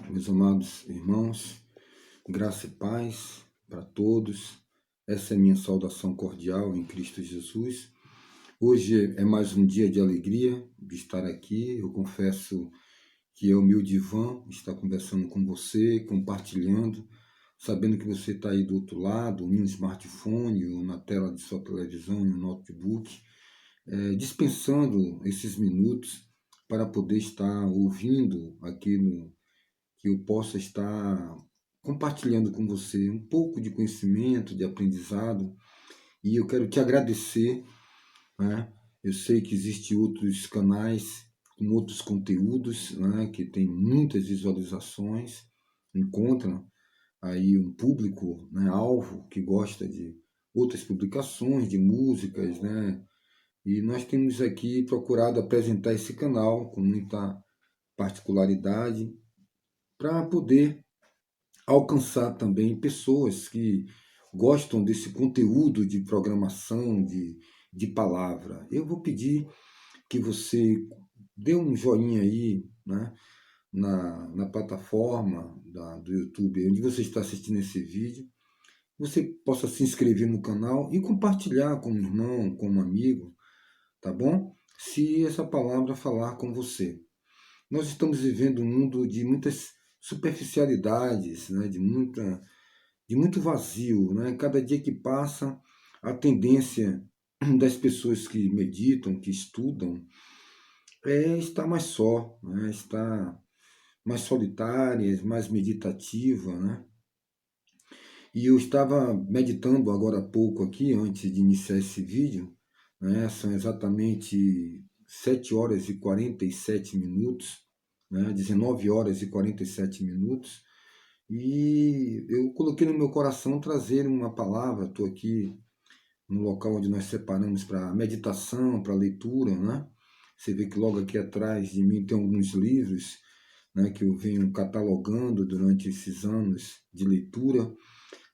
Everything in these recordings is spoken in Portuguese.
Olá, meus amados irmãos, graça e paz para todos. Essa é minha saudação cordial em Cristo Jesus. Hoje é mais um dia de alegria de estar aqui. Eu confesso que é o meu divã estar conversando com você, compartilhando, sabendo que você está aí do outro lado, em um smartphone, ou na tela de sua televisão, em um notebook, dispensando esses minutos para poder estar ouvindo aqui que eu possa estar compartilhando com você um pouco de conhecimento, de aprendizado, e eu quero te agradecer, né? Eu sei que existem outros canais com outros conteúdos, né, que tem muitas visualizações, encontram aí um público, né, alvo que gosta de outras publicações, de músicas, né? E nós temos aqui procurado apresentar esse canal com muita particularidade para poder alcançar também pessoas que gostam desse conteúdo de programação, de palavra. Eu vou pedir que você dê um joinha aí, né, na plataforma do YouTube, onde você está assistindo esse vídeo. Você possa se inscrever no canal e compartilhar com um irmão, com um amigo, tá bom? Se essa palavra falar com você. Nós estamos vivendo um mundo de muitas superficialidades, né? De muito vazio, né? Cada dia que passa, a tendência das pessoas que meditam, que estudam, é estar mais só, né? Estar mais solitária, mais meditativa, né? E eu estava meditando agora há pouco aqui, antes de iniciar esse vídeo, né? São exatamente 7 horas e 47 minutos, né? 19 horas e 47 minutos, e eu coloquei no meu coração trazer uma palavra. Estou aqui no local onde nós separamos para meditação, para leitura, né? Você vê que logo aqui atrás de mim tem alguns livros, né, que eu venho catalogando durante esses anos de leitura.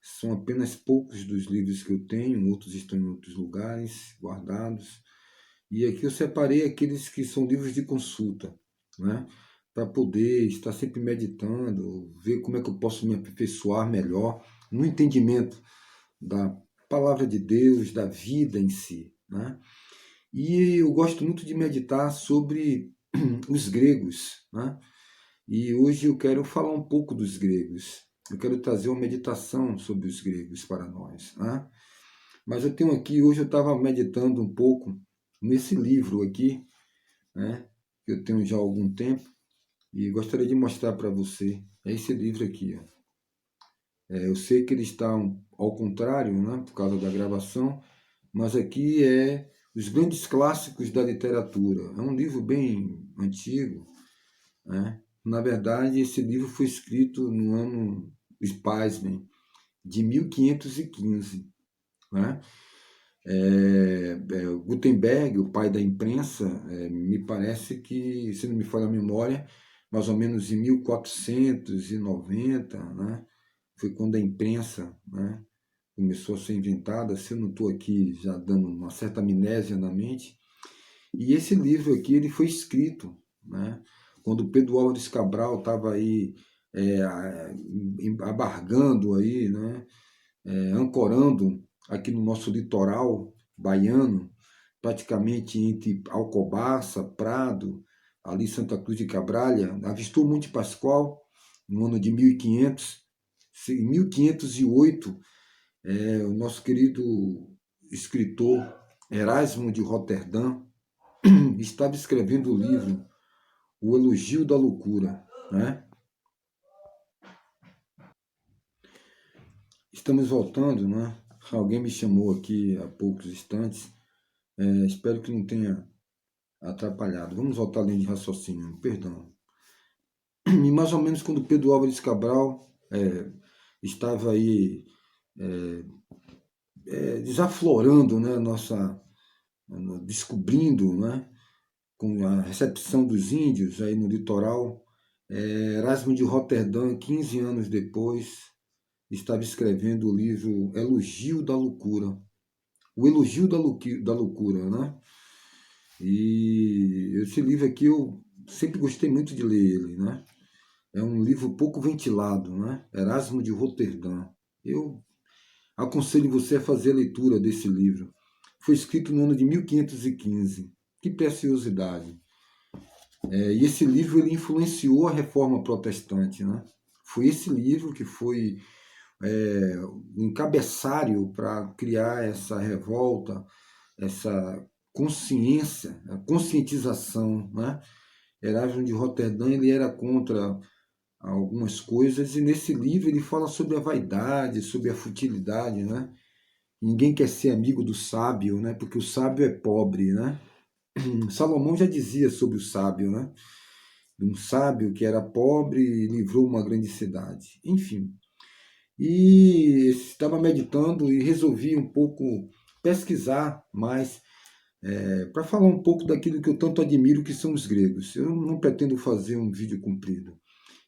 São apenas poucos dos livros que eu tenho, outros estão em outros lugares guardados. E aqui eu separei aqueles que são livros de consulta, né? Para poder estar sempre meditando, ver como é que eu posso me aperfeiçoar melhor no entendimento da palavra de Deus, da vida em si, né? E eu gosto muito de meditar sobre os gregos, né? E hoje eu quero falar um pouco dos gregos. Eu quero trazer uma meditação sobre os gregos para nós, né? Mas eu tenho aqui, hoje eu estava meditando um pouco nesse livro aqui, né? Que eu tenho já há algum tempo, e gostaria de mostrar para você. É esse livro aqui, ó. Eu sei que ele está ao contrário, né? Por causa da gravação, mas aqui é Os Grandes Clássicos da Literatura. É um livro bem antigo, né? Na verdade, esse livro foi escrito no ano, pasmem, de 1515, né? Gutenberg, o pai da imprensa, me parece que, se não me falha a memória, mais ou menos em 1490, né? Foi quando a imprensa, né, começou a ser inventada. Se eu não estou aqui já dando uma certa amnésia na mente. E esse livro aqui ele foi escrito, né, quando Pedro Álvares Cabral estava aí abargando aí, né, ancorando aqui no nosso litoral baiano, praticamente entre Alcobaça, Prado, ali Santa Cruz de Cabralha, avistou o Monte Pascoal no ano de 1500. Em 1508, o nosso querido escritor Erasmo de Roterdã estava escrevendo o livro O Elogio da Loucura, né? Estamos voltando, né? Alguém me chamou aqui há poucos instantes. Espero que não tenha atrapalhado. Vamos voltar à linha de raciocínio, perdão. E mais ou menos quando Pedro Álvares Cabral estava aí desaflorando, né, descobrindo, né, com a recepção dos índios aí no litoral, Erasmo de Roterdã, 15 anos depois, estava escrevendo o livro Elogio da Loucura. O Elogio da Loucura, né? E esse livro aqui eu sempre gostei muito de ler ele, né? É um livro pouco ventilado, né? Erasmo de Roterdã. Eu aconselho você a fazer a leitura desse livro. Foi escrito no ano de 1515. Que preciosidade. E esse livro ele influenciou a Reforma Protestante, né? Foi esse livro que foi o encabeçário para criar essa revolta, essa consciência, a conscientização, né? Erasmo de Roterdã ele era contra algumas coisas e nesse livro ele fala sobre a vaidade, sobre a futilidade, né? Ninguém quer ser amigo do sábio, né? Porque o sábio é pobre, né? Salomão já dizia sobre o sábio, né? Um sábio que era pobre e livrou uma grande cidade. Enfim, e estava meditando e resolvi um pouco pesquisar mais para falar um pouco daquilo que eu tanto admiro, que são os gregos. Eu não pretendo fazer um vídeo comprido.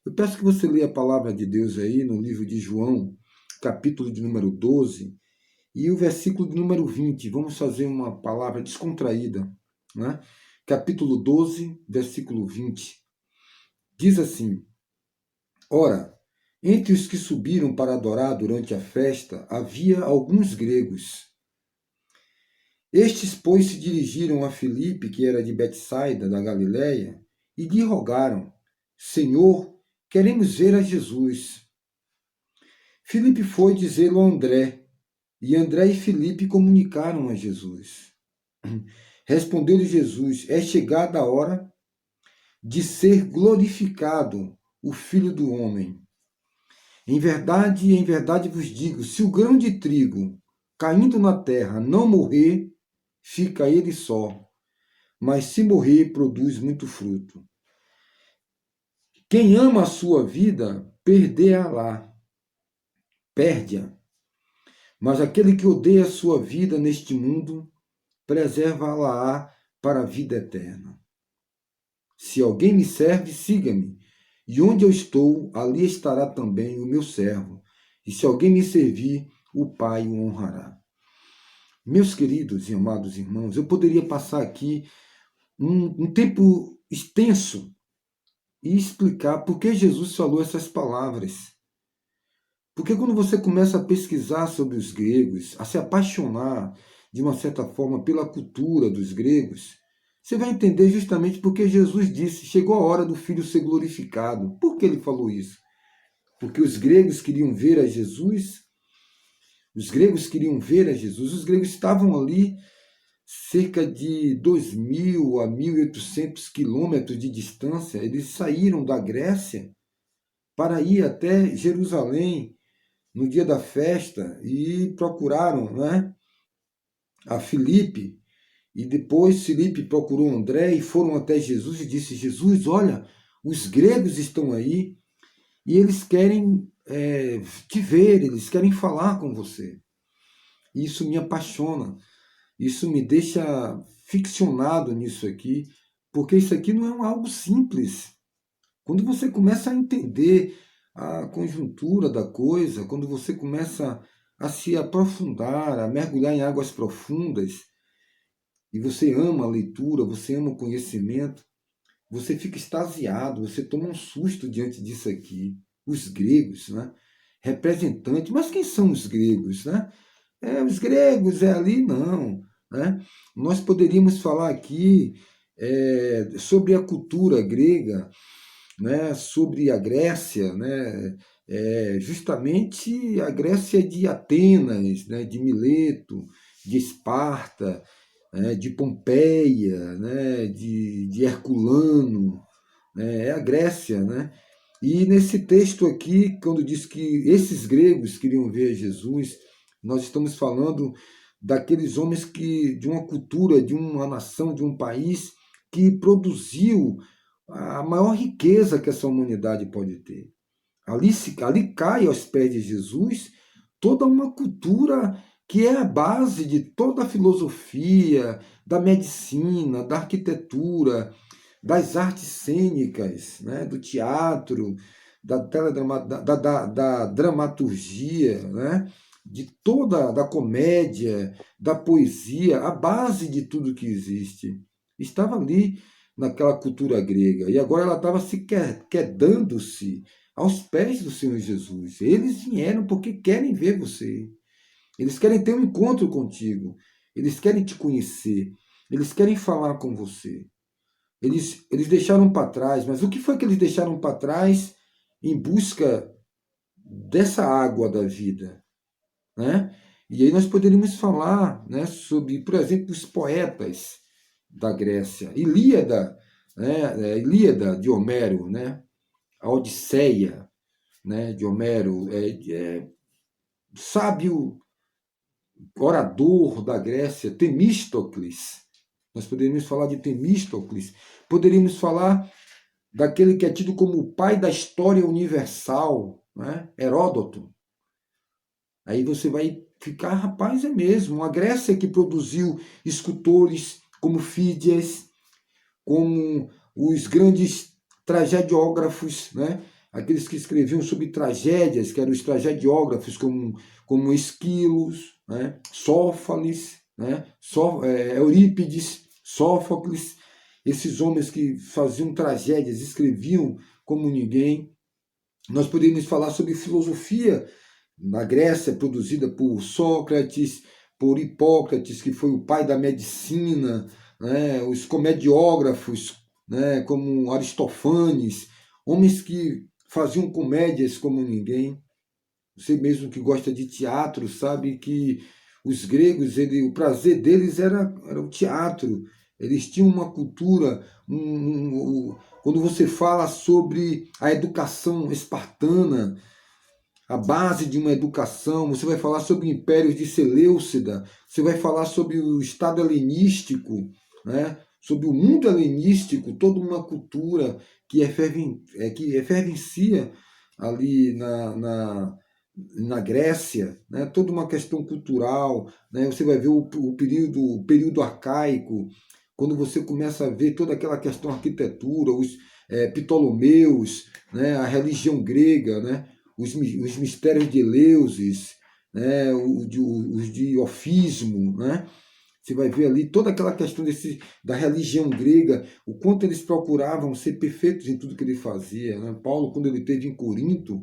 Eu peço que você leia a palavra de Deus aí no livro de João, capítulo de número 12, e o versículo de número 20. Vamos fazer uma palavra descontraída, né? Capítulo 12, versículo 20. Diz assim: Ora, entre os que subiram para adorar durante a festa, havia alguns gregos. Estes, pois, se dirigiram a Filipe, que era de Betsaida, da Galiléia, e lhe rogaram: Senhor, queremos ver a Jesus. Filipe foi dizê-lo a André, e André e Filipe comunicaram a Jesus. Respondeu-lhe Jesus: É chegada a hora de ser glorificado o Filho do Homem. Em verdade vos digo, se o grão de trigo caindo na terra não morrer, fica ele só, mas se morrer, produz muito fruto. Quem ama a sua vida, perde-a, mas aquele que odeia a sua vida neste mundo, preserva-la para a vida eterna. Se alguém me serve, siga-me, e onde eu estou, ali estará também o meu servo, e se alguém me servir, o Pai o honrará. Meus queridos e amados irmãos, eu poderia passar aqui um tempo extenso e explicar por que Jesus falou essas palavras. Porque quando você começa a pesquisar sobre os gregos, a se apaixonar de uma certa forma pela cultura dos gregos, você vai entender justamente porque Jesus disse: chegou a hora do Filho ser glorificado. Por que ele falou isso? Porque os gregos queriam ver a Jesus. Os gregos queriam ver a Jesus. Os gregos estavam ali cerca de 2.000 a 1.800 quilômetros de distância. Eles saíram da Grécia para ir até Jerusalém no dia da festa e procuraram, né, a Filipe. E depois Filipe procurou André e foram até Jesus e disse: Jesus, olha, os gregos estão aí e eles querem te ver, eles querem falar com você. Isso me apaixona, isso me deixa ficcionado nisso aqui, porque isso aqui não é algo simples. Quando você começa a entender a conjuntura da coisa, quando você começa a se aprofundar, a mergulhar em águas profundas, e você ama a leitura, você ama o conhecimento, você fica extasiado, você toma um susto diante disso aqui. Os gregos, né? Representantes, mas quem são os gregos, né? Os gregos é ali, não. Né? Nós poderíamos falar aqui sobre a cultura grega, né? Sobre a Grécia, né? Justamente a Grécia de Atenas, né? De Mileto, de Esparta, de Pompeia, né? de Herculano, né? É a Grécia, né? E nesse texto aqui, quando diz que esses gregos queriam ver Jesus, nós estamos falando daqueles homens que de uma cultura, de uma nação, de um país que produziu a maior riqueza que essa humanidade pode ter. Ali cai aos pés de Jesus toda uma cultura que é a base de toda a filosofia, da medicina, da arquitetura, das artes cênicas, né, do teatro, da dramaturgia, né, de toda da comédia, da poesia, a base de tudo que existe. Estava ali naquela cultura grega. E agora ela estava se quedando-se aos pés do Senhor Jesus. Eles vieram porque querem ver você. Eles querem ter um encontro contigo. Eles querem te conhecer. Eles querem falar com você. Eles deixaram para trás, mas o que foi que eles deixaram para trás em busca dessa água da vida, né? E aí nós poderíamos falar, né, sobre, por exemplo, os poetas da Grécia, Ilíada, né, Ilíada de Homero, né, a Odisseia, né, de Homero, sábio orador da Grécia, Temístocles. Nós poderíamos falar de Temístocles, poderíamos falar daquele que é tido como o pai da história universal, né? Heródoto. Aí você vai ficar, rapaz, é mesmo. A Grécia que produziu escultores como Fídias, como os grandes tragediógrafos, né? Aqueles que escreviam sobre tragédias, que eram os tragediógrafos, como Esquilos, né? Sófocles, né? Eurípides, Sófocles, esses homens que faziam tragédias, escreviam como ninguém. Nós poderíamos falar sobre filosofia na Grécia, produzida por Sócrates, por Hipócrates, que foi o pai da medicina, né? Os comediógrafos, né? Como Aristofanes, homens que faziam comédias como ninguém. Você mesmo que gosta de teatro sabe que os gregos, o prazer deles era o teatro. Eles tinham uma cultura. Quando você fala sobre a educação espartana, a base de uma educação, você vai falar sobre o Império de Seleucida, você vai falar sobre o Estado helenístico, né? Sobre o mundo helenístico, toda uma cultura que efervescia ali na Grécia, né? Toda uma questão cultural, né? Você vai ver o período arcaico, quando você começa a ver toda aquela questão arquitetura, os Ptolomeus, né? A religião grega, né? Os mistérios de Eleusis, né? Os de Ofismo, né? Você vai ver ali toda aquela questão da religião grega, o quanto eles procuravam ser perfeitos em tudo que ele fazia. Né? Paulo, quando ele esteve em Corinto,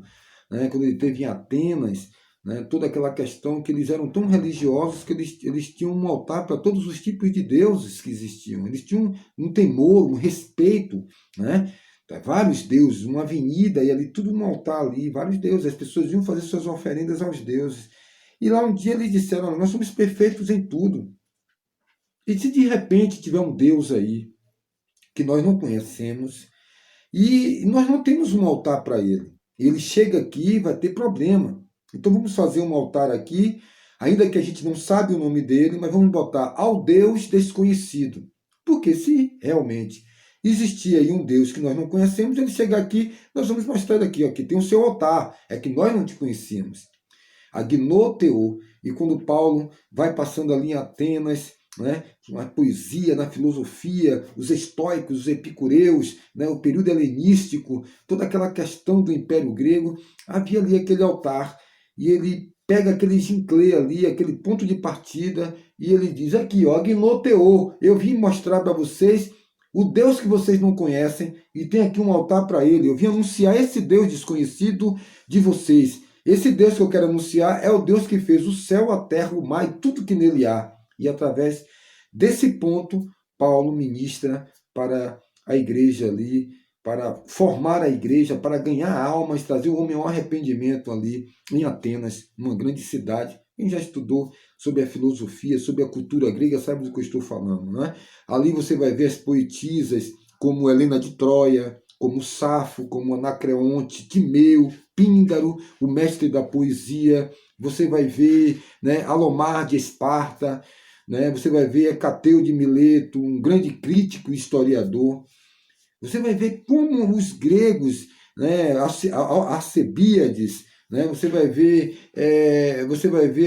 né? Quando ele esteve em Atenas, né? Toda aquela questão que eles eram tão religiosos que eles tinham um altar para todos os tipos de deuses que existiam. Eles tinham um temor, um respeito, né? Vários deuses, uma avenida e ali tudo um altar ali, vários deuses. As pessoas iam fazer suas oferendas aos deuses. E lá um dia eles disseram: nós somos perfeitos em tudo. E se de repente tiver um Deus aí que nós não conhecemos e nós não temos um altar para ele, ele chega aqui e vai ter problema. Então vamos fazer um altar aqui, ainda que a gente não sabe o nome dele, mas vamos botar ao Deus desconhecido. Porque se realmente existia aí um Deus que nós não conhecemos, ele chega aqui, nós vamos mostrar aqui, ó, que tem o seu altar, é que nós não te conhecíamos. Agnoteu. E quando Paulo vai passando ali em Atenas, né, na poesia, na filosofia, os estoicos, os epicureus, né, o período helenístico, toda aquela questão do Império Grego, havia ali aquele altar, e ele pega aquele ginclê ali, aquele ponto de partida, e ele diz aqui, ó, Agnoteu, eu vim mostrar para vocês o Deus que vocês não conhecem, e tem aqui um altar para ele, eu vim anunciar esse Deus desconhecido de vocês. Esse Deus que eu quero anunciar é o Deus que fez o céu, a terra, o mar e tudo que nele há. E através desse ponto, Paulo ministra para a igreja ali, para formar a igreja, para ganhar almas, trazer o homem ao arrependimento ali em Atenas, uma grande cidade. Quem já estudou sobre a filosofia, sobre a cultura grega, sabe do que eu estou falando, não é? Ali você vai ver as poetisas como Helena de Troia, como Safo, como Anacreonte, Timeu, Píndaro, o mestre da poesia. Você vai ver, né, Alomar de Esparta, né, você vai ver Hecateu de Mileto, um grande crítico e historiador. Você vai ver como os gregos, né, Alcebíades, né, você vai ver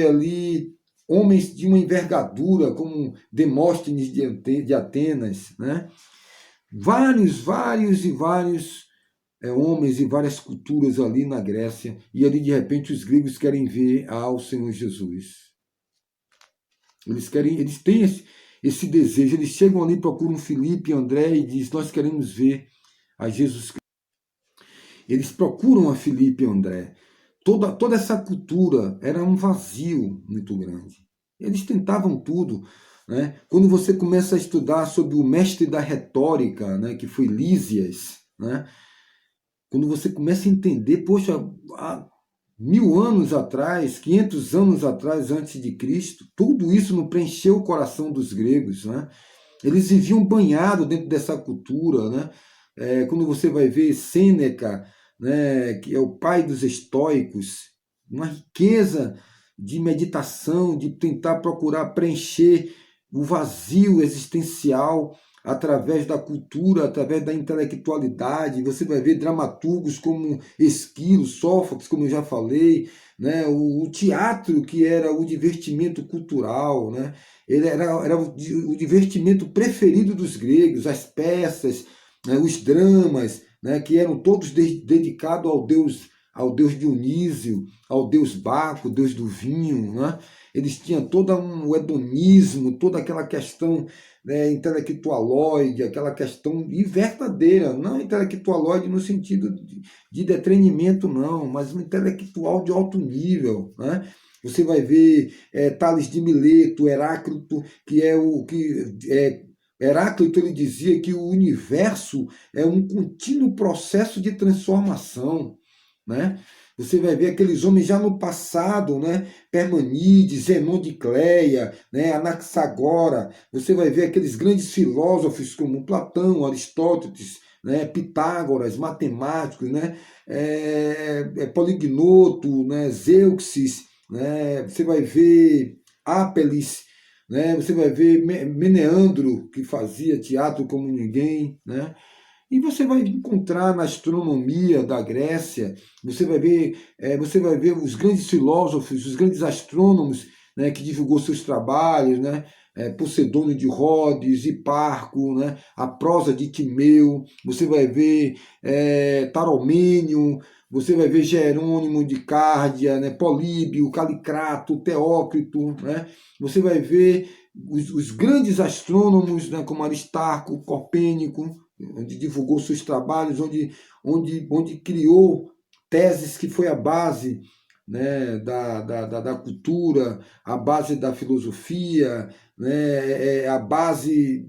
ali homens de uma envergadura como Demóstenes de Atenas, né? Vários homens e várias culturas ali na Grécia, e ali de repente os gregos querem ver ao Senhor Jesus. Eles têm esse desejo. Eles chegam ali, procuram Filipe e André e dizem, nós queremos ver a Jesus Cristo. Eles procuram a Filipe e André. Toda essa cultura era um vazio muito grande. Eles tentavam tudo. Né? Quando você começa a estudar sobre o mestre da retórica, né, que foi Lísias, né? Quando você começa a entender, poxa, há 1000 anos atrás, 500 anos atrás, antes de Cristo, tudo isso não preencheu o coração dos gregos. Né? Eles viviam banhados dentro dessa cultura. Né? Quando você vai ver Sêneca, né, que é o pai dos estoicos, uma riqueza de meditação, de tentar procurar preencher o vazio existencial através da cultura, através da intelectualidade. Você vai ver dramaturgos como Esquilo, Sófocles, como eu já falei, né? O teatro, que era o divertimento cultural, né? Ele era o divertimento preferido dos gregos, as peças, né? Os dramas, né? Que eram todos dedicados ao deus Dionísio, ao deus Baco, deus do vinho, né? Eles tinham todo o hedonismo, toda aquela questão, né, intelectualoide, aquela questão e verdadeira, não intelectualoide no sentido de detrimento, não, mas um intelectual de alto nível. Né? Você vai ver Tales de Mileto, Heráclito, que é o que Heráclito, ele dizia que o universo é um contínuo processo de transformação. Né? Você vai ver aqueles homens já no passado, né? Permanides, Zenon de Cleia, né? Anaxagora. Você vai ver aqueles grandes filósofos como Platão, Aristóteles, né? Pitágoras, matemáticos, né? Polignoto, né? Zeuxis, né? Você vai ver Ápeles, né? Você vai ver Meneandro, que fazia teatro como ninguém, né? E você vai encontrar na astronomia da Grécia, você vai ver os grandes filósofos, os grandes astrônomos, né, que divulgou seus trabalhos, né, Posidônio de Rhodes, Hiparco, né, a prosa de Timeu, você vai ver Taromênio, você vai ver Jerônimo de Cárdia, né, Políbio, Calicrato, Teócrito, né, você vai ver os grandes astrônomos, né, como Aristarco, Copérnico, onde divulgou seus trabalhos, onde criou teses que foi a base, né, da cultura, a base da filosofia, né, a base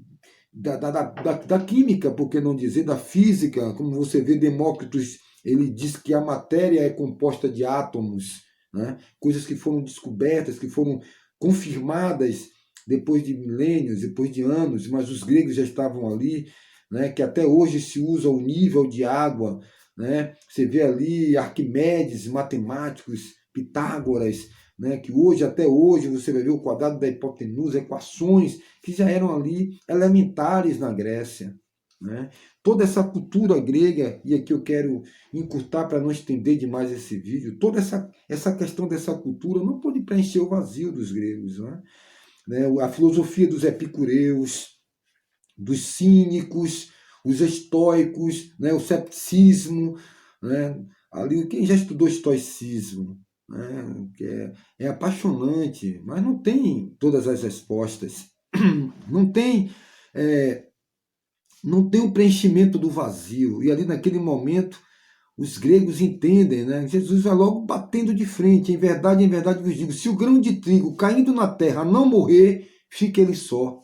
da química, por que não dizer, da física. Como você vê, Demócritos, ele diz que a matéria é composta de átomos, né, coisas que foram descobertas, que foram confirmadas depois de milênios, depois de anos, mas os gregos já estavam ali, né, que até hoje se usa o nível de água. Né? Você vê ali Arquimedes, matemáticos, Pitágoras, né, que hoje, até hoje, você vai ver o quadrado da hipotenusa, equações que já eram ali elementares na Grécia. Né? Toda essa cultura grega, e aqui eu quero encurtar para não estender demais esse vídeo, toda essa questão dessa cultura não pode preencher o vazio dos gregos. Né? A filosofia dos epicureus, dos cínicos, os estoicos, né, o cepticismo, né, ali quem já estudou estoicismo, né, que é apaixonante, mas não tem todas as respostas, não tem não tem o preenchimento do vazio. E ali naquele momento os gregos entendem, né? Jesus vai logo batendo de frente. Em verdade vos digo, se o grão de trigo caindo na terra não morrer, fica ele só.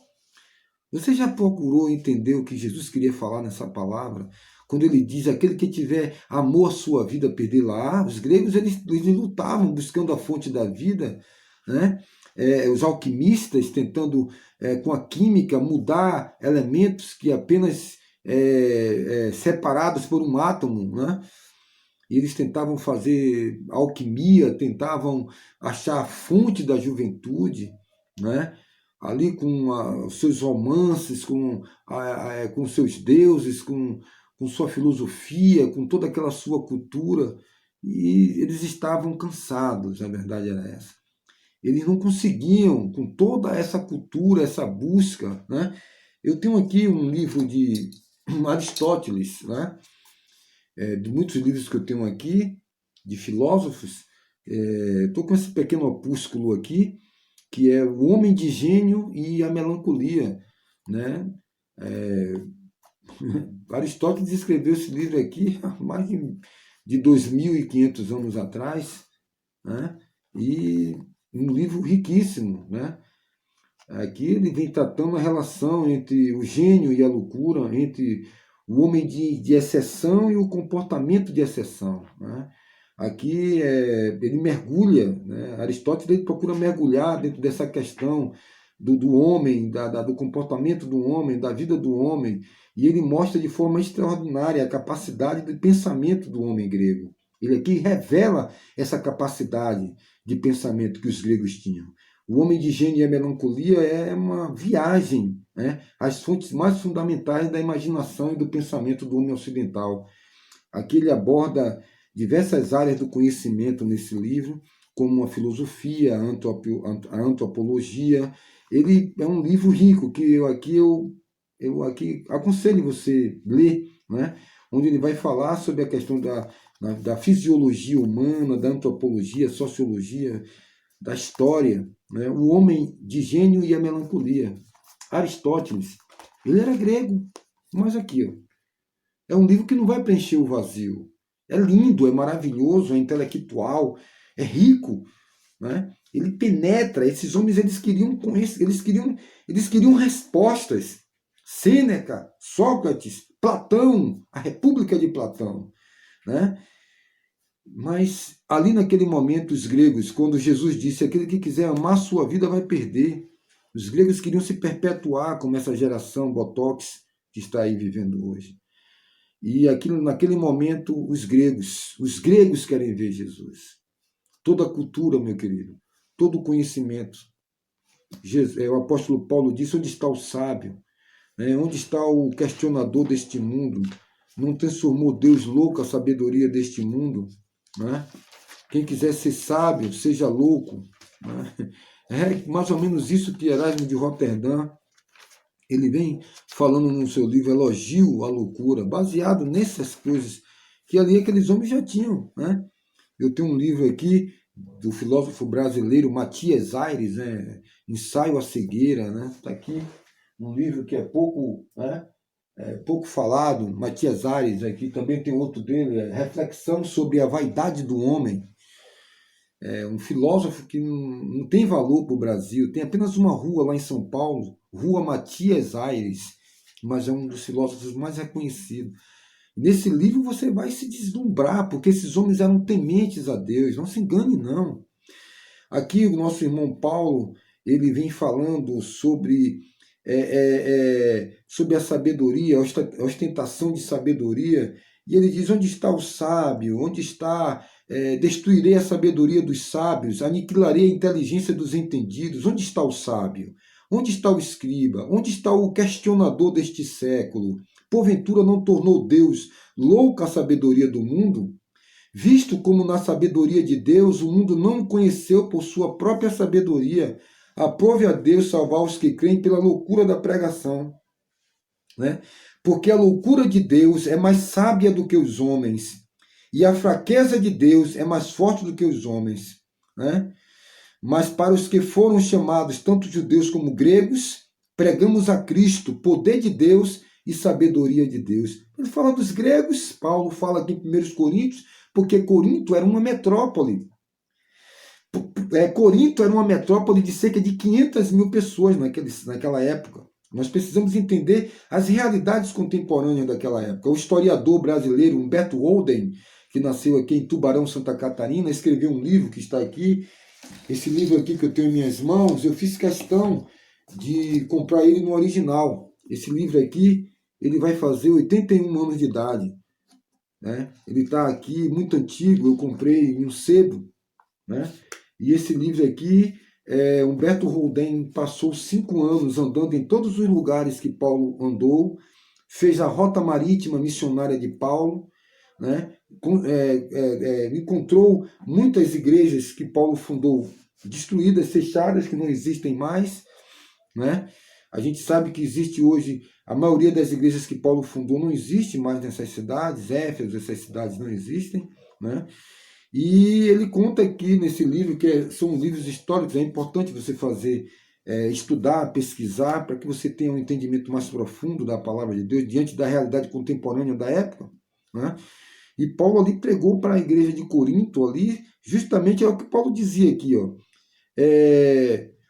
Você já procurou entender o que Jesus queria falar nessa palavra? Quando ele diz, aquele que tiver amor à sua vida, perdê-la. Os gregos, eles lutavam buscando a fonte da vida, né? Os alquimistas tentando, com a química, mudar elementos que apenas separados por um átomo, né? E eles tentavam fazer alquimia, tentavam achar a fonte da juventude, né? Ali com os seus romances, com seus deuses, com sua filosofia, com toda aquela sua cultura, e eles estavam cansados, a verdade era essa. Eles não conseguiam, com toda essa cultura, essa busca. Né? Eu tenho aqui um livro de Aristóteles, né? De muitos livros que eu tenho aqui, de filósofos. Estou com esse pequeno opúsculo aqui, que é O Homem de Gênio e a Melancolia, né? Aristóteles escreveu esse livro aqui há mais de 2.500 anos atrás, né? E um livro riquíssimo, né? Aqui ele vem tratando a relação entre o gênio e a loucura, entre o homem de exceção e o comportamento de exceção, né? Aqui ele mergulha, né? Aristóteles ele procura mergulhar dentro dessa questão do homem, do comportamento do homem, da vida do homem, e ele mostra de forma extraordinária a capacidade de pensamento do homem grego. Ele aqui revela essa capacidade de pensamento que os gregos tinham. O Homem de Gênio e a Melancolia é uma viagem, né, às fontes mais fundamentais da imaginação e do pensamento do homem ocidental. Aqui ele aborda diversas áreas do conhecimento nesse livro, como a filosofia, a antropologia. Ele é um livro rico que eu aqui aconselho você ler, né, onde ele vai falar sobre a questão da fisiologia humana, da antropologia, sociologia, da história, né? O Homem de Gênio e a Melancolia. Aristóteles, ele era grego, mas aqui, ó, é um livro que não vai preencher o vazio. É lindo, é maravilhoso, é intelectual, é rico, né? Ele penetra. Esses homens eles queriam respostas. Sêneca, Sócrates, Platão, a República de Platão, né? Mas ali naquele momento, os gregos, quando Jesus disse: aquele que quiser amar sua vida vai perder. Os gregos queriam se perpetuar como essa geração Botox que está aí vivendo hoje. E naquele momento, os gregos querem ver Jesus. Toda a cultura, meu querido, todo o conhecimento. O apóstolo Paulo disse: onde está o sábio? Onde está o questionador deste mundo? Não transformou Deus louco a sabedoria deste mundo? Né? Quem quiser ser sábio, seja louco. Né? É mais ou menos isso que Erasmo de Roterdã ele vem falando no seu livro Elogio à Loucura, baseado nessas coisas que ali aqueles homens já tinham. Né? Eu tenho um livro aqui do filósofo brasileiro Matias Aires, né? Ensaio à Cegueira. Né? Está aqui um livro que é pouco falado. Matias Aires, aqui também tem outro dele, Reflexão sobre a Vaidade do Homem. É um filósofo que não tem valor para o Brasil. Tem apenas uma rua lá em São Paulo, Rua Matias Aires, mas é um dos filósofos mais reconhecidos. Nesse livro você vai se deslumbrar, porque esses homens eram tementes a Deus. Não se engane, não. Aqui o nosso irmão Paulo, ele vem falando sobre a sabedoria, a ostentação de sabedoria, e ele diz: onde está o sábio? Onde está? Destruirei a sabedoria dos sábios, aniquilarei a inteligência dos entendidos. Onde está o sábio? Onde está o escriba? Onde está o questionador deste século? Porventura não tornou Deus louca a sabedoria do mundo? Visto como na sabedoria de Deus o mundo não o conheceu por sua própria sabedoria, aprove a Deus salvar os que creem pela loucura da pregação. Né? Porque a loucura de Deus é mais sábia do que os homens, e a fraqueza de Deus é mais forte do que os homens. Né? Mas para os que foram chamados, tanto judeus como gregos, pregamos a Cristo, poder de Deus e sabedoria de Deus. Ele fala dos gregos, Paulo fala aqui em 1 Coríntios, porque Corinto era uma metrópole. Corinto era uma metrópole de cerca de 500 mil pessoas naquela época. Nós precisamos entender as realidades contemporâneas daquela época. O historiador brasileiro Humberto Holden, que nasceu aqui em Tubarão, Santa Catarina, escreveu um livro que está aqui. Esse livro aqui que eu tenho em minhas mãos, eu fiz questão de comprar ele no original. Esse livro aqui, ele vai fazer 81 anos de idade. Né? Ele está aqui, muito antigo, eu comprei em um sebo. Né? E esse livro aqui, Humberto Holden passou 5 anos andando em todos os lugares que Paulo andou, fez a rota marítima missionária de Paulo, né? Encontrou muitas igrejas que Paulo fundou destruídas, fechadas, que não existem mais. Né? A gente sabe que existe hoje, a maioria das igrejas que Paulo fundou não existe mais nessas cidades, Éfeso, essas cidades não existem. Né? E ele conta aqui nesse livro, são livros históricos, é importante você fazer, estudar, pesquisar, para que você tenha um entendimento mais profundo da palavra de Deus, diante da realidade contemporânea da época. Né? E Paulo ali pregou para a igreja de Corinto, ali, justamente é o que Paulo dizia aqui, ó.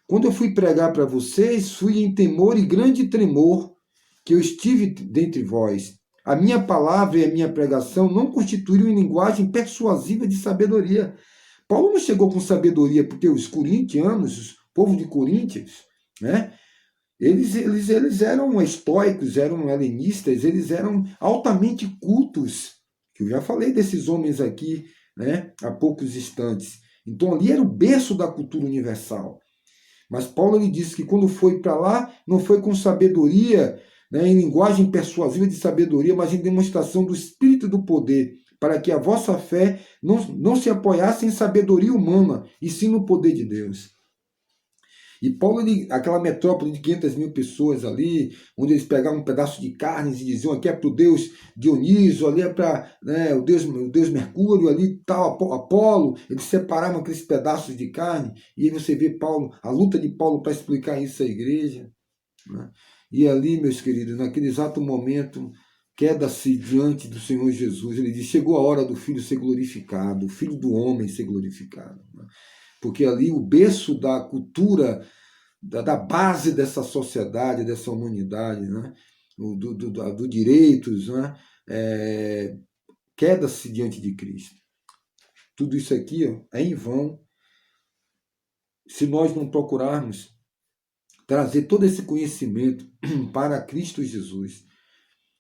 Quando eu fui pregar para vocês, fui em temor e grande tremor que eu estive dentre vós. A minha palavra e a minha pregação não constituíram em linguagem persuasiva de sabedoria. Paulo não chegou com sabedoria, porque os corintianos, o povo de Coríntios, né, eles eram estoicos, eram helenistas, eles eram altamente cultos. Que eu já falei desses homens aqui, né, há poucos instantes. Então ali era o berço da cultura universal. Mas Paulo ele disse que quando foi para lá, não foi com sabedoria, né, em linguagem persuasiva de sabedoria, mas em demonstração do Espírito e do poder, para que a vossa fé não se apoiasse em sabedoria humana, e sim no poder de Deus. E Paulo, aquela metrópole de 500 mil pessoas ali, onde eles pegavam um pedaço de carne e diziam aqui é para o Deus Dionísio, ali é para, né, o Deus Mercúrio, ali tal, Apolo, eles separavam aqueles pedaços de carne, e aí você vê Paulo, a luta de Paulo para explicar isso à igreja. Né? E ali, meus queridos, naquele exato momento, queda-se diante do Senhor Jesus, ele diz, chegou a hora do Filho ser glorificado, o Filho do homem ser glorificado. Né? Porque ali o berço da cultura, da base dessa sociedade, dessa humanidade, né? Do direitos, né? Queda-se diante de Cristo. Tudo isso aqui ó, é em vão se nós não procurarmos trazer todo esse conhecimento para Cristo Jesus.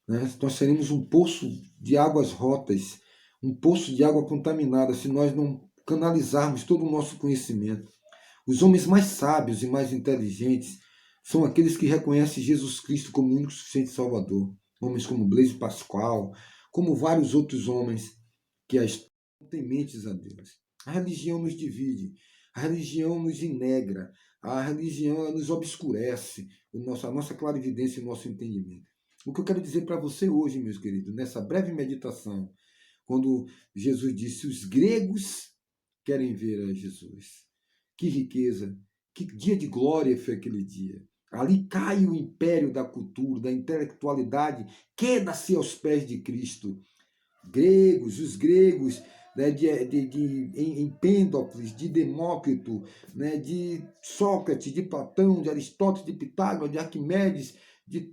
Né? Nós seremos um poço de águas rotas, um poço de água contaminada, se nós não canalizarmos todo o nosso conhecimento. Os homens mais sábios e mais inteligentes são aqueles que reconhecem Jesus Cristo como o único suficiente Salvador. Homens como Blaise Pascal, como vários outros homens que estão tementes a Deus. A religião nos divide, a religião nos inegra, a religião nos obscurece a nossa clarividência e o nosso entendimento. O que eu quero dizer para você hoje, meus queridos, nessa breve meditação, quando Jesus disse: os gregos querem ver a Jesus. Que riqueza, que dia de glória foi aquele dia. Ali cai o império da cultura, da intelectualidade, queda-se aos pés de Cristo. Os gregos, né, em Empédocles, de Demócrito, né, de Sócrates, de Platão, de Aristóteles, de Pitágoras, de Arquimedes, de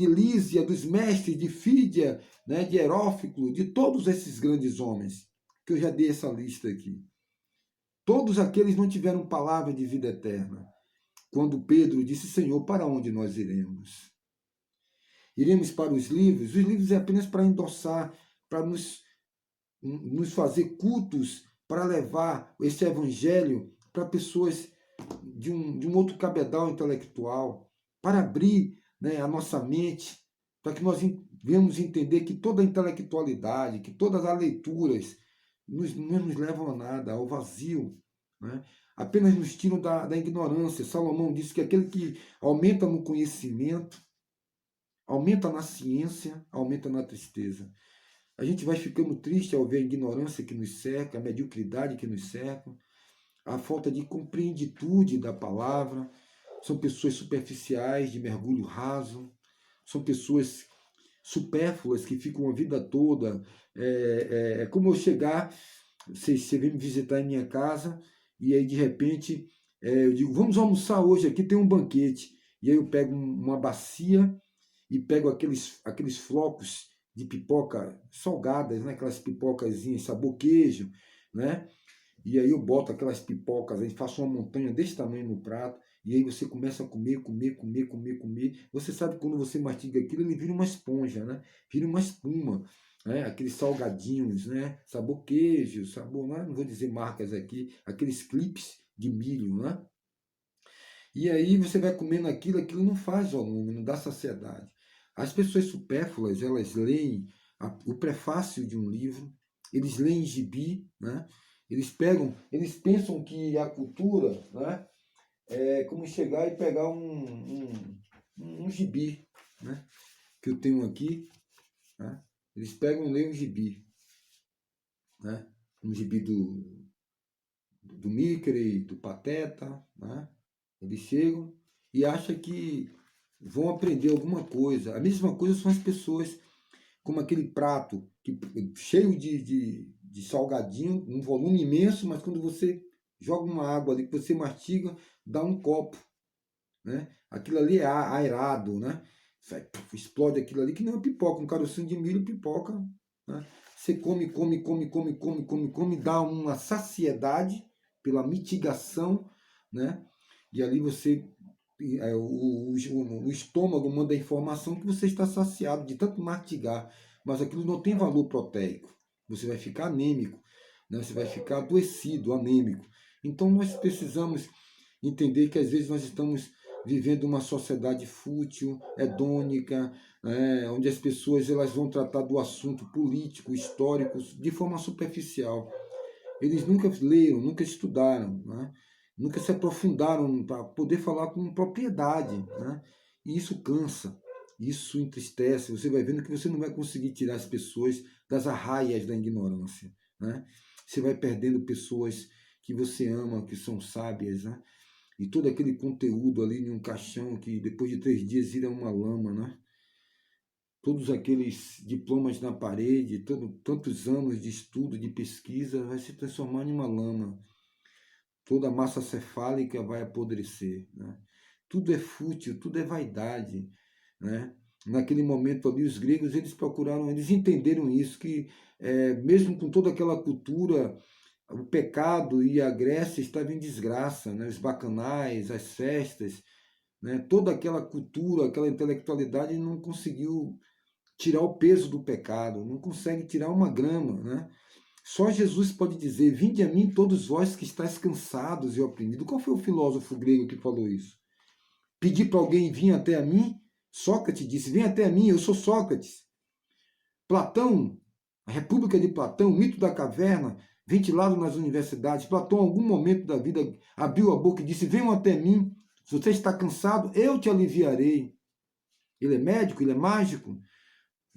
Lísia, dos mestres, de Fídia, né, de Heróficlo, de todos esses grandes homens, que eu já dei essa lista aqui. Todos aqueles não tiveram palavra de vida eterna. Quando Pedro disse, Senhor, para onde nós iremos? Iremos para os livros é apenas para endossar, para nos fazer cultos, para levar esse evangelho para pessoas de um outro cabedal intelectual, para abrir, né, a nossa mente, para que nós venhamos entender que toda a intelectualidade, que todas as leituras não nos levam a nada, ao vazio. Né? Apenas nos tiram da ignorância. Salomão disse que aquele que aumenta no conhecimento, aumenta na ciência, aumenta na tristeza. A gente vai ficando triste ao ver a ignorância que nos cerca, a mediocridade que nos cerca, a falta de compreenditude da palavra. São pessoas superficiais, de mergulho raso, são pessoas supérfluas que ficam a vida toda. É como eu chegar, você vem me visitar em minha casa, e aí de repente eu digo, vamos almoçar hoje, aqui tem um banquete. E aí eu pego uma bacia e pego aqueles flocos de pipoca salgadas, né? Aquelas pipocazinhas sabor queijo, né? E aí eu boto aquelas pipocas, aí faço uma montanha desse tamanho no prato, e aí você começa a comer, comer, comer, comer, comer. Você sabe que quando você mastiga aquilo, ele vira uma esponja, né? Vira uma espuma, né? Aqueles salgadinhos, né? Sabor queijo, sabor, não vou dizer marcas aqui, aqueles clipes de milho, né? E aí você vai comendo aquilo não faz volume, não dá saciedade. As pessoas supérfluas, elas leem o prefácio de um livro, eles leem gibi, né? Eles pensam que a cultura, né, é como chegar e pegar um gibi, né, que eu tenho aqui, né? Eles pegam e leem um gibi, né? um gibi do Mickey, do Pateta, né? Eles chegam e acham que vão aprender alguma coisa. A mesma coisa são as pessoas como aquele prato cheio de salgadinho, um volume imenso, mas quando você joga uma água ali que você mastiga, dá um copo, né? Aquilo ali é aerado, né? Explode aquilo ali que nem uma pipoca, um carocinho de milho, pipoca, né? Você come, come, come, come, come, come, come, dá uma saciedade pela mitigação, né? E ali você o estômago manda a informação que você está saciado de tanto mastigar, mas aquilo não tem valor proteico. Você vai ficar anêmico, né? Você vai ficar adoecido, anêmico. Então nós precisamos entender que às vezes nós estamos vivendo uma sociedade fútil, hedônica, onde as pessoas elas vão tratar do assunto político, histórico, de forma superficial. Eles nunca leram, nunca estudaram, né? Nunca se aprofundaram para poder falar com propriedade. Né? E isso cansa, isso entristece. Você vai vendo que você não vai conseguir tirar as pessoas das arraias da ignorância. Né? Você vai perdendo pessoas que você ama, que são sábias, né? E todo aquele conteúdo ali em um caixão que depois de 3 dias vira uma lama, né? Todos aqueles diplomas na parede, tantos anos de estudo, de pesquisa, vai se transformar em uma lama. Toda a massa cefálica vai apodrecer. Né? Tudo é fútil, tudo é vaidade. Né? Naquele momento ali, os gregos, eles entenderam isso, que mesmo com toda aquela cultura, o pecado e a Grécia estavam em desgraça, né? Os bacanais, as festas, né? Toda aquela cultura, aquela intelectualidade não conseguiu tirar o peso do pecado, não consegue tirar uma grama, né? Só Jesus pode dizer: vinde a mim todos vós que estáis cansados e oprimidos. Qual foi o filósofo grego que falou isso? Pedir para alguém vir até a mim? Sócrates disse: vem até a mim, eu sou Sócrates. Platão, a República de Platão, o mito da caverna, ventilado nas universidades. Platão, em algum momento da vida, abriu a boca e disse: venham até mim, se você está cansado, eu te aliviarei. Ele é médico, ele é mágico.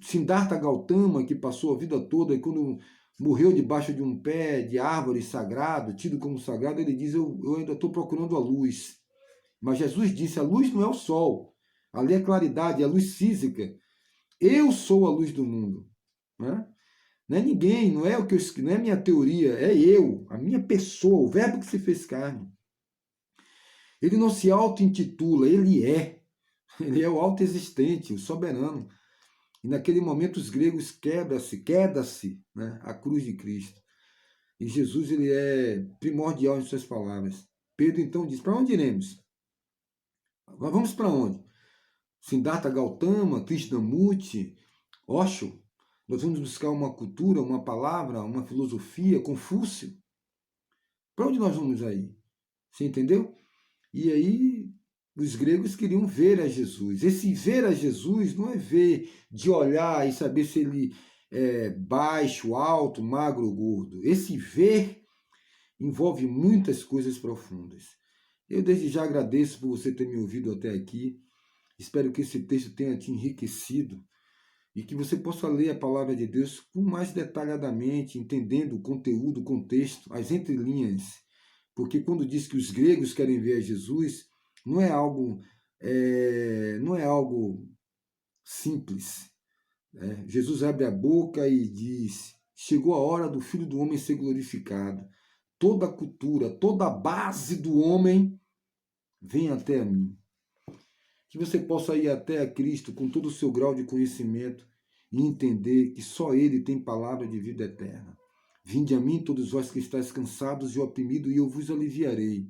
Siddhartha Gautama, que passou a vida toda e quando morreu debaixo de um pé de árvore sagrado, tido como sagrado, ele diz: eu ainda estou procurando a luz. Mas Jesus disse: a luz não é o sol, ali é claridade, é a luz física. Eu sou a luz do mundo. Né? Não é ninguém, não é o que eu, não é minha teoria, é eu, a minha pessoa, o verbo que se fez carne. Ele não se auto-intitula, ele é. Ele é o autoexistente, o soberano. E naquele momento os gregos queda-se, né, a cruz de Cristo. E Jesus ele é primordial em suas palavras. Pedro então diz: para onde iremos? Nós vamos para onde? Siddhartha Gautama, Krishnamurti, Osho? Nós vamos buscar uma cultura, uma palavra, uma filosofia, Confúcio? Para onde nós vamos aí? Você entendeu? E aí os gregos queriam ver a Jesus. Esse ver a Jesus não é ver de olhar e saber se ele é baixo, alto, magro ou gordo. Esse ver envolve muitas coisas profundas. Eu desde já agradeço por você ter me ouvido até aqui. Espero que esse texto tenha te enriquecido e que você possa ler a palavra de Deus com mais detalhadamente, entendendo o conteúdo, o contexto, as entrelinhas. Porque quando diz que os gregos querem ver a Jesus, não é algo, não é algo simples. Né? Jesus abre a boca e diz: chegou a hora do Filho do Homem ser glorificado. Toda a cultura, toda a base do homem vem até a mim. Que você possa ir até a Cristo com todo o seu grau de conhecimento e entender que só Ele tem palavra de vida eterna. Vinde a mim, todos vós que estáis cansados e oprimidos, e eu vos aliviarei.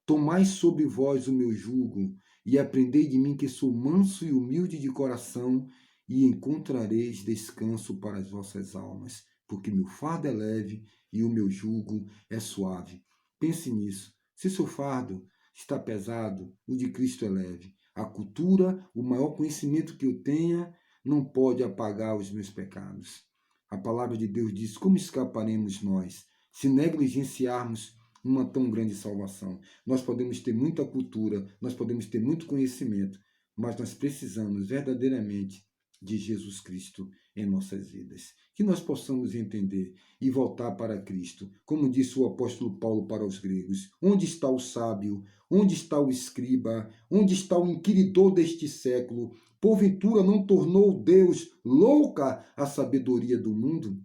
Tomai sobre vós o meu jugo, e aprendei de mim que sou manso e humilde de coração, e encontrareis descanso para as vossas almas, porque meu fardo é leve e o meu jugo é suave. Pense nisso. Se seu fardo está pesado, o de Cristo é leve. A cultura, o maior conhecimento que eu tenha, não pode apagar os meus pecados. A palavra de Deus diz: como escaparemos nós se negligenciarmos uma tão grande salvação? Nós podemos ter muita cultura, nós podemos ter muito conhecimento, mas nós precisamos verdadeiramente de Jesus Cristo. em nossas vidas. Que nós possamos entender e voltar para Cristo. Como disse o apóstolo Paulo para os gregos: onde está o sábio? Onde está o escriba? Onde está o inquiridor deste século? Porventura não tornou Deus louca a sabedoria do mundo?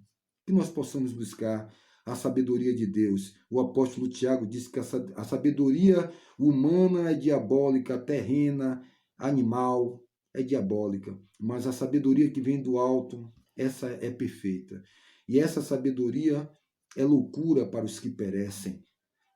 Que nós possamos buscar a sabedoria de Deus. O apóstolo Tiago diz que a sabedoria humana é diabólica, terrena, animal, é diabólica, mas a sabedoria que vem do alto, essa é perfeita. E essa sabedoria é loucura para os que perecem,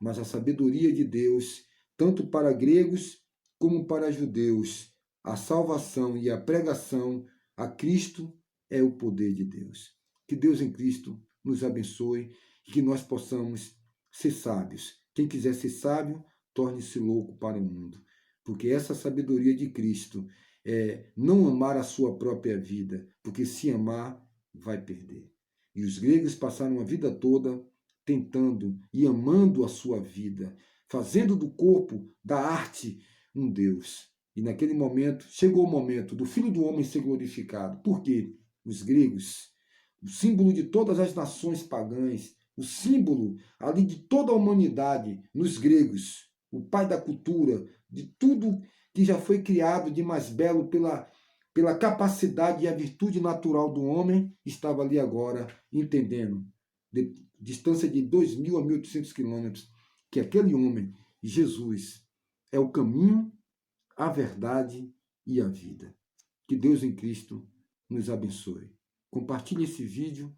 mas a sabedoria de Deus, tanto para gregos como para judeus, a salvação e a pregação a Cristo é o poder de Deus. Que Deus em Cristo nos abençoe e que nós possamos ser sábios. Quem quiser ser sábio, torne-se louco para o mundo, porque essa sabedoria de Cristo é não amar a sua própria vida, porque se amar, vai perder. E os gregos passaram a vida toda tentando e amando a sua vida, fazendo do corpo, da arte, um Deus. E naquele momento, chegou o momento do Filho do Homem ser glorificado. Por quê? Os gregos, o símbolo de todas as nações pagãs, o símbolo ali de toda a humanidade, nos gregos, o pai da cultura, de tudo que já foi criado de mais belo pela capacidade e a virtude natural do homem, estava ali agora entendendo, de distância de 2.000 a 1.800 quilômetros, que aquele homem, Jesus, é o caminho, a verdade e a vida. Que Deus em Cristo nos abençoe. Compartilhe esse vídeo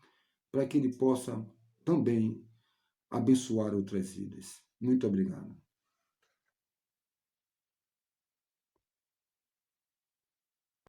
para que ele possa também abençoar outras vidas. Muito obrigado.